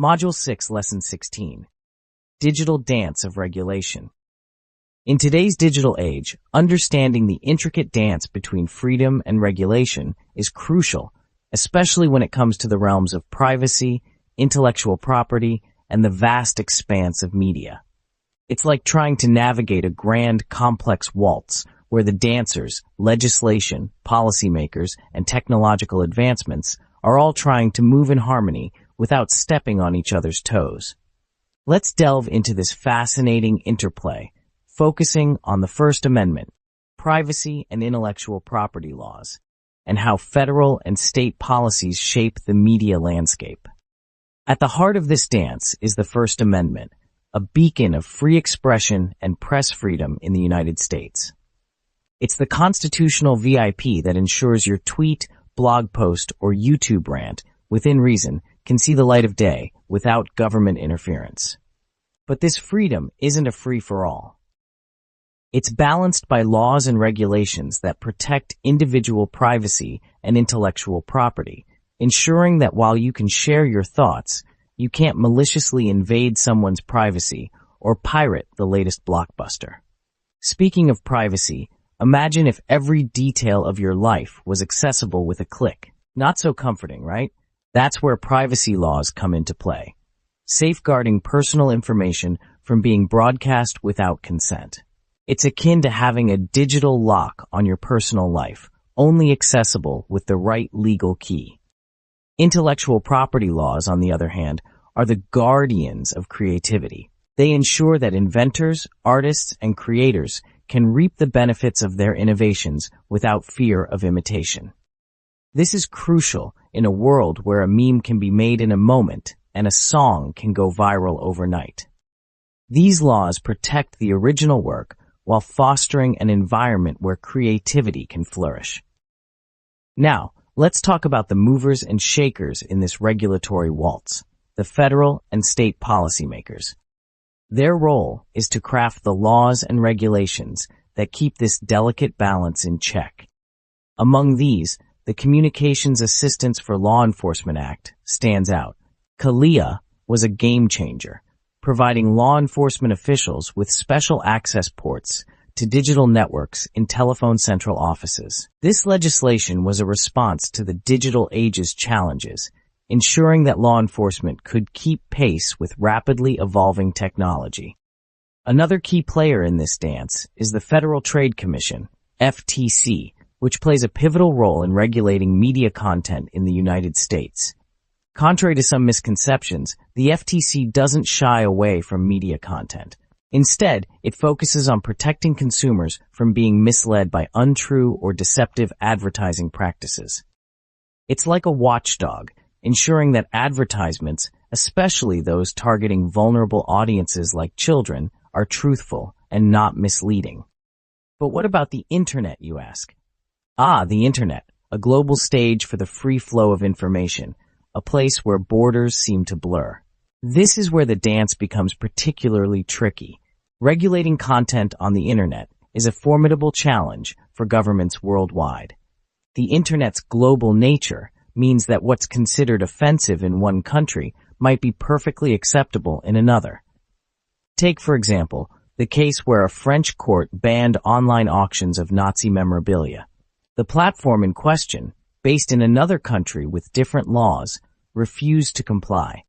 Module 6, Lesson 16. Digital Dance of Regulation. In today's digital age, understanding the intricate dance between freedom and regulation is crucial, especially when it comes to the realms of privacy, intellectual property, and the vast expanse of media. It's like trying to navigate a grand, complex waltz where the dancers, legislation, policymakers, and technological advancements are all trying to move in harmony without stepping on each other's toes. Let's delve into this fascinating interplay, focusing on the First Amendment, privacy and intellectual property laws, and how federal and state policies shape the media landscape. At the heart of this dance is the First Amendment, a beacon of free expression and press freedom in the United States. It's the constitutional VIP that ensures your tweet, blog post, or YouTube rant, within reason, can see the light of day without government interference. But this freedom isn't a free-for-all. It's balanced by laws and regulations that protect individual privacy and intellectual property, ensuring that while you can share your thoughts, you can't maliciously invade someone's privacy or pirate the latest blockbuster. Speaking of privacy, imagine if every detail of your life was accessible with a click. Not so comforting, right? That's where privacy laws come into play, safeguarding personal information from being broadcast without consent. It's akin to having a digital lock on your personal life, only accessible with the right legal key. Intellectual property laws, on the other hand, are the guardians of creativity. They ensure that inventors, artists, and creators can reap the benefits of their innovations without fear of imitation. This is crucial in a world where a meme can be made in a moment and a song can go viral overnight. These laws protect the original work while fostering an environment where creativity can flourish. Now, let's talk about the movers and shakers in this regulatory waltz, the federal and state policymakers. Their role is to craft the laws and regulations that keep this delicate balance in check. Among these, the Communications Assistance for Law Enforcement Act stands out. CALEA was a game changer, providing law enforcement officials with special access ports to digital networks in telephone central offices. This legislation was a response to the digital age's challenges, ensuring that law enforcement could keep pace with rapidly evolving technology. Another key player in this dance is the Federal Trade Commission, FTC, which plays a pivotal role in regulating media content in the United States. Contrary to some misconceptions, the FTC doesn't shy away from media content. Instead, it focuses on protecting consumers from being misled by untrue or deceptive advertising practices. It's like a watchdog, ensuring that advertisements, especially those targeting vulnerable audiences like children, are truthful and not misleading. But what about the Internet, you ask? The Internet, a global stage for the free flow of information, a place where borders seem to blur. This is where the dance becomes particularly tricky. Regulating content on the Internet is a formidable challenge for governments worldwide. The Internet's global nature means that what's considered offensive in one country might be perfectly acceptable in another. Take, for example, the case where a French court banned online auctions of Nazi memorabilia. The platform in question, based in another country with different laws, refused to comply.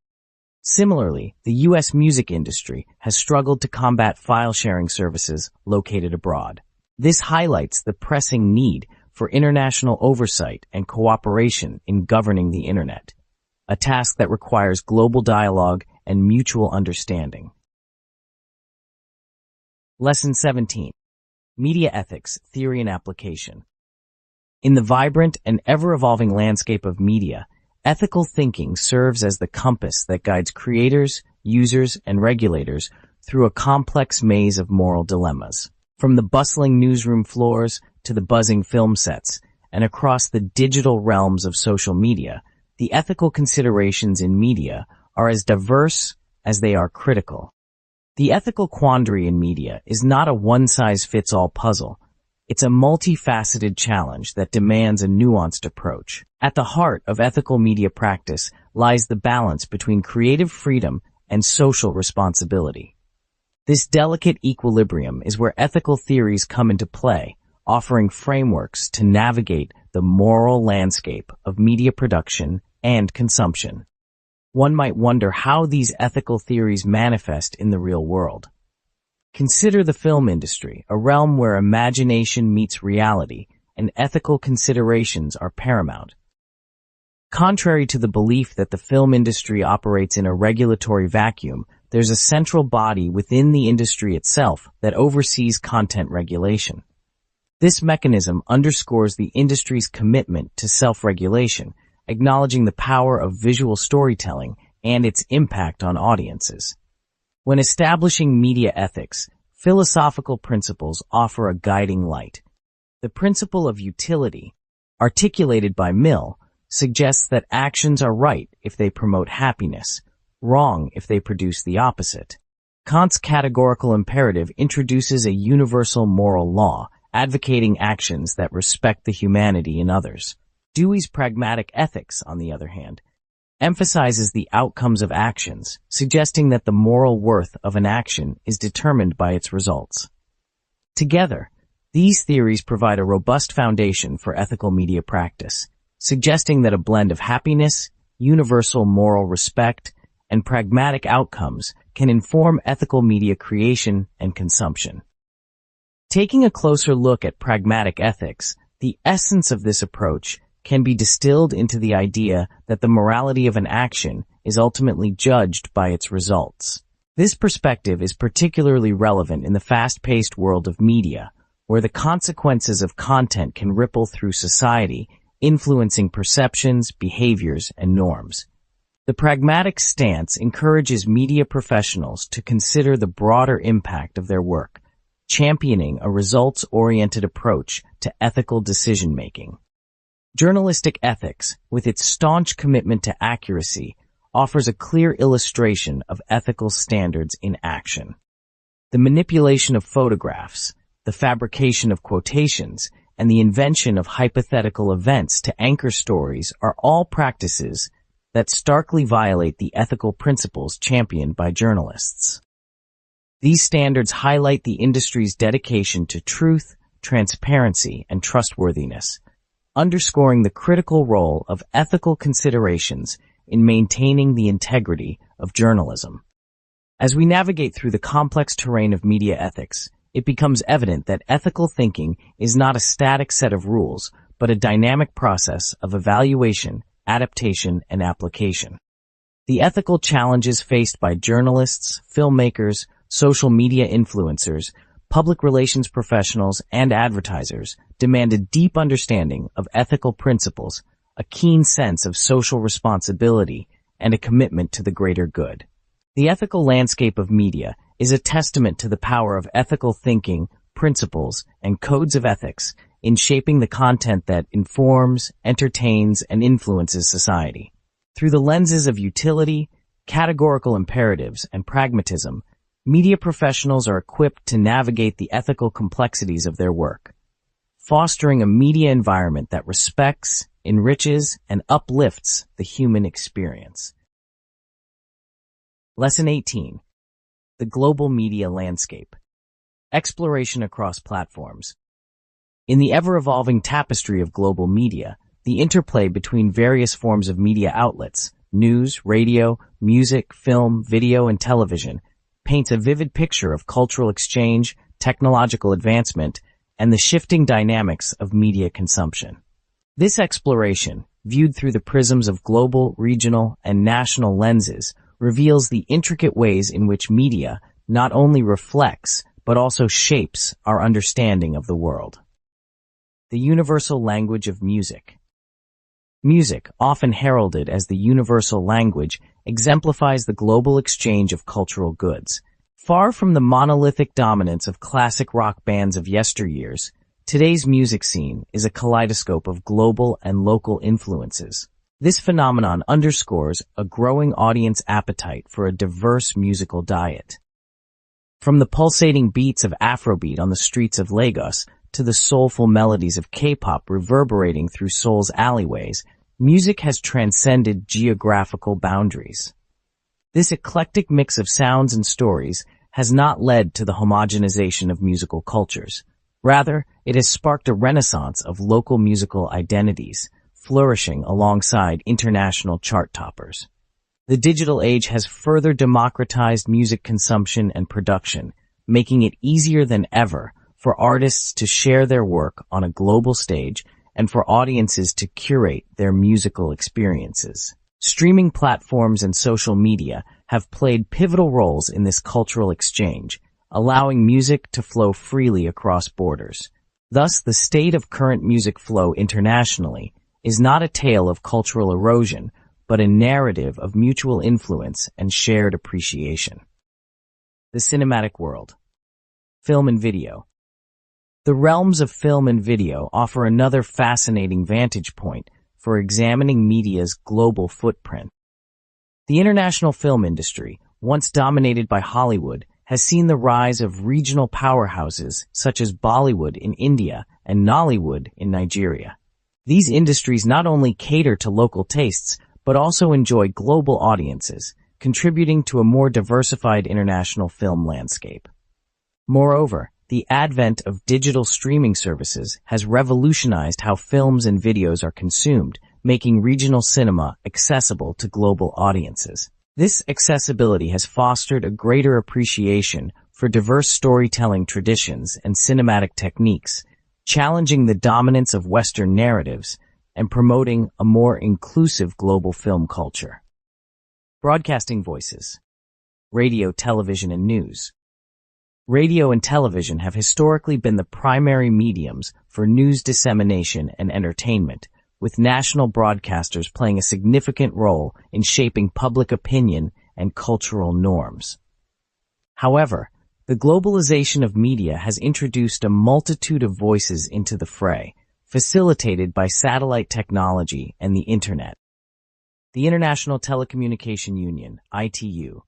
Similarly, the U.S. music industry has struggled to combat file-sharing services located abroad. This highlights the pressing need for international oversight and cooperation in governing the Internet, a task that requires global dialogue and mutual understanding. Lesson 17. Media Ethics, Theory and Application. In the vibrant and ever-evolving landscape of media, ethical thinking serves as the compass that guides creators, users, and regulators through a complex maze of moral dilemmas. From the bustling newsroom floors to the buzzing film sets, and across the digital realms of social media, the ethical considerations in media are as diverse as they are critical. The ethical quandary in media is not a one-size-fits-all puzzle. It's a multifaceted challenge that demands a nuanced approach. At the heart of ethical media practice lies the balance between creative freedom and social responsibility. This delicate equilibrium is where ethical theories come into play, offering frameworks to navigate the moral landscape of media production and consumption. One might wonder how these ethical theories manifest in the real world. Consider the film industry, a realm where imagination meets reality and ethical considerations are paramount. Contrary to the belief that the film industry operates in a regulatory vacuum, there's a central body within the industry itself that oversees content regulation. This mechanism underscores the industry's commitment to self-regulation, acknowledging the power of visual storytelling and its impact on audiences. When establishing media ethics, philosophical principles offer a guiding light. The principle of utility, articulated by Mill, suggests that actions are right if they promote happiness, wrong if they produce the opposite. Kant's categorical imperative introduces a universal moral law, advocating actions that respect the humanity in others. Dewey's pragmatic ethics, on the other hand, emphasizes the outcomes of actions, suggesting that the moral worth of an action is determined by its results. Together, these theories provide a robust foundation for ethical media practice, suggesting that a blend of happiness, universal moral respect, and pragmatic outcomes can inform ethical media creation and consumption. Taking a closer look at pragmatic ethics, the essence of this approach can be distilled into the idea that the morality of an action is ultimately judged by its results. This perspective is particularly relevant in the fast-paced world of media, where the consequences of content can ripple through society, influencing perceptions, behaviors, and norms. The pragmatic stance encourages media professionals to consider the broader impact of their work, championing a results-oriented approach to ethical decision-making. Journalistic ethics, with its staunch commitment to accuracy, offers a clear illustration of ethical standards in action. The manipulation of photographs, the fabrication of quotations, and the invention of hypothetical events to anchor stories are all practices that starkly violate the ethical principles championed by journalists. These standards highlight the industry's dedication to truth, transparency, and trustworthiness, underscoring the critical role of ethical considerations in maintaining the integrity of journalism. As we navigate through the complex terrain of media ethics, it becomes evident that ethical thinking is not a static set of rules, but a dynamic process of evaluation, adaptation, and application. The ethical challenges faced by journalists, filmmakers, social media influencers, public relations professionals, and advertisers demand a deep understanding of ethical principles, a keen sense of social responsibility, and a commitment to the greater good. The ethical landscape of media is a testament to the power of ethical thinking, principles, and codes of ethics in shaping the content that informs, entertains, and influences society. Through the lenses of utility, categorical imperatives, and pragmatism, media professionals are equipped to navigate the ethical complexities of their work, fostering a media environment that respects, enriches, and uplifts the human experience. Lesson 18. The Global Media Landscape. Exploration across platforms. In the ever-evolving tapestry of global media, the interplay between various forms of media outlets, news, radio, music, film, video, and television, paints a vivid picture of cultural exchange, technological advancement, and the shifting dynamics of media consumption. This exploration, viewed through the prisms of global, regional, and national lenses, reveals the intricate ways in which media not only reflects, but also shapes our understanding of the world. The universal language of music. Music, often heralded as the universal language, exemplifies the global exchange of cultural goods. Far from the monolithic dominance of classic rock bands of yesteryears, today's music scene is a kaleidoscope of global and local influences. This phenomenon underscores a growing audience appetite for a diverse musical diet. From the pulsating beats of Afrobeat on the streets of Lagos to the soulful melodies of K-pop reverberating through Seoul's alleyways, music has transcended geographical boundaries. This eclectic mix of sounds and stories has not led to the homogenization of musical cultures. Rather, it has sparked a renaissance of local musical identities, flourishing alongside international chart toppers. The digital age has further democratized music consumption and production, making it easier than ever for artists to share their work on a global stage and for audiences to curate their musical experiences. Streaming platforms and social media have played pivotal roles in this cultural exchange, allowing music to flow freely across borders. Thus, the state of current music flow internationally is not a tale of cultural erosion, but a narrative of mutual influence and shared appreciation. The cinematic world. Film and video. The realms of film and video offer another fascinating vantage point for examining media's global footprint. The international film industry, once dominated by Hollywood, has seen the rise of regional powerhouses such as Bollywood in India and Nollywood in Nigeria. These industries not only cater to local tastes, but also enjoy global audiences, contributing to a more diversified international film landscape. Moreover, the advent of digital streaming services has revolutionized how films and videos are consumed, making regional cinema accessible to global audiences. This accessibility has fostered a greater appreciation for diverse storytelling traditions and cinematic techniques, challenging the dominance of Western narratives and promoting a more inclusive global film culture. Broadcasting voices. Radio, television, and news. Radio and television have historically been the primary mediums for news dissemination and entertainment, with national broadcasters playing a significant role in shaping public opinion and cultural norms. However, the globalization of media has introduced a multitude of voices into the fray, facilitated by satellite technology and the Internet. The International Telecommunication Union, ITU,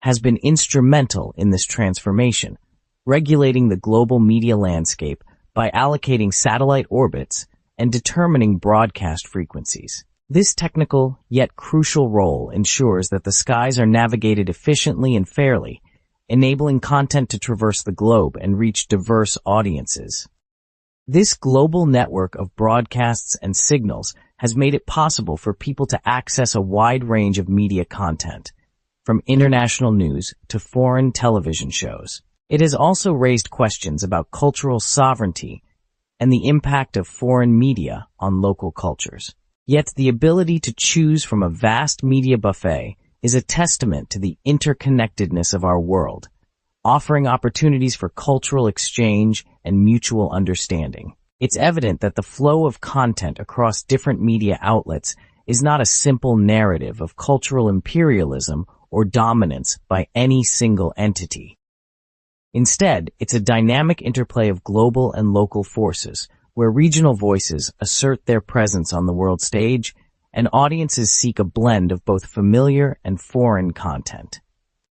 has been instrumental in this transformation, regulating the global media landscape by allocating satellite orbits and determining broadcast frequencies. This technical yet crucial role ensures that the skies are navigated efficiently and fairly, enabling content to traverse the globe and reach diverse audiences. This global network of broadcasts and signals has made it possible for people to access a wide range of media content, from international news to foreign television shows. It has also raised questions about cultural sovereignty and the impact of foreign media on local cultures. Yet the ability to choose from a vast media buffet is a testament to the interconnectedness of our world, offering opportunities for cultural exchange and mutual understanding. It's evident that the flow of content across different media outlets is not a simple narrative of cultural imperialism or dominance by any single entity. Instead, it's a dynamic interplay of global and local forces, where regional voices assert their presence on the world stage, and audiences seek a blend of both familiar and foreign content.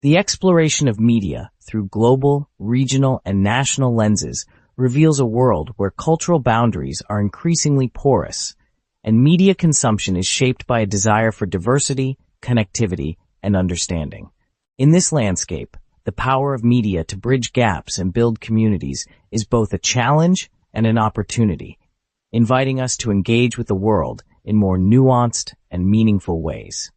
The exploration of media through global, regional, and national lenses reveals a world where cultural boundaries are increasingly porous, and media consumption is shaped by a desire for diversity, connectivity, and understanding. In this landscape, the power of media to bridge gaps and build communities is both a challenge and an opportunity, inviting us to engage with the world in more nuanced and meaningful ways.